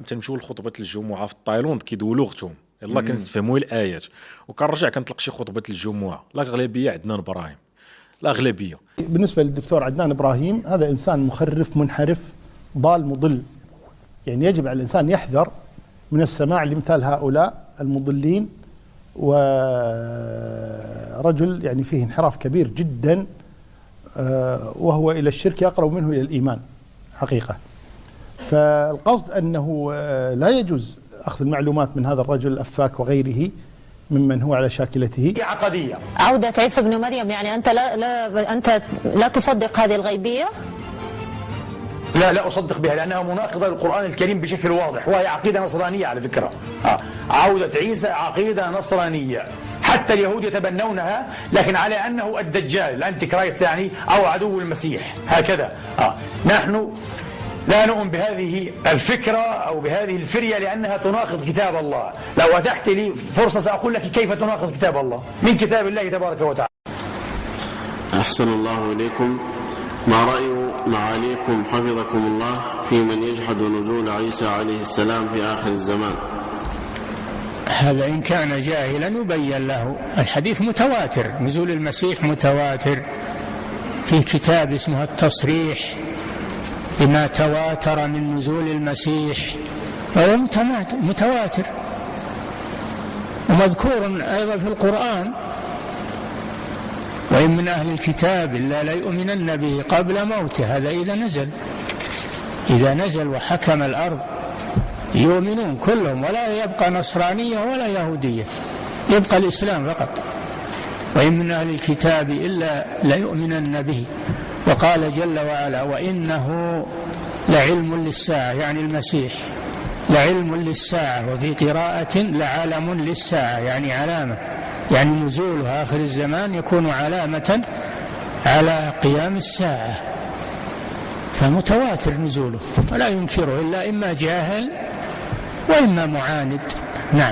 تنمشيو لخطبه الجمعه في تايلاند كيدولوا اختهم يلا كنستفهموا الايات وكنرجع كنطلق شي خطبه الجمعه الاغلبيه عندنا ابراهيم الاغلبيه. بالنسبه للدكتور عدنان ابراهيم هذا انسان مخرف منحرف ضال مضل، يعني يجب على الانسان يحذر من السماع لمثال هؤلاء المضلين، ورجل يعني فيه انحراف كبير جدا وهو الى الشرك اقرب منه الى الايمان حقيقه. فالقصد أنه لا يجوز أخذ المعلومات من هذا الرجل الأفاك وغيره ممن هو على شاكلته. عقدية عودة عيسى بن مريم، يعني أنت أنت لا تصدق هذه الغيبية؟ لا أصدق بها لأنها مناقضة للقرآن الكريم بشكل واضح، وهي عقيدة نصرانية على فكرة. عودة عيسى عقيدة نصرانية، حتى اليهود يتبنونها، لكن على أنه الدجال الأنتي كرايست يعني أو عدو المسيح هكذا. نحن لا نؤمن بهذه الفكرة أو بهذه الفرية لأنها تناقض كتاب الله. لو أتحت لي فرصة سأقول لك كيف تناقض كتاب الله من كتاب الله تبارك وتعالى. أحسن الله إليكم. ما رأي معاليكم حفظكم الله في من يجحد نزول عيسى عليه السلام في آخر الزمان؟ هذا إن كان جاهلا يبين له. الحديث متواتر، نزول المسيح متواتر، في كتاب اسمه التصريح بما تواتر من نزول المسيح، وهو متواتر ومذكور أيضا في القرآن. وإن من أهل الكتاب إلا ليؤمنن به قبل موته، هذا إذا نزل وحكم الأرض يؤمنون كلهم، ولا يبقى نصرانية ولا يهودية، يبقى الإسلام فقط. وإن من أهل الكتاب إلا ليؤمنن به. وقال جل وعلا وإنه لعلم للساعة، يعني المسيح لعلم للساعة، وفي قراءة لعلم للساعة، يعني علامة، يعني نزوله آخر الزمان يكون علامة على قيام الساعة. فمتواتر نزوله ولا ينكره إلا إما جاهل وإما معاند. نعم.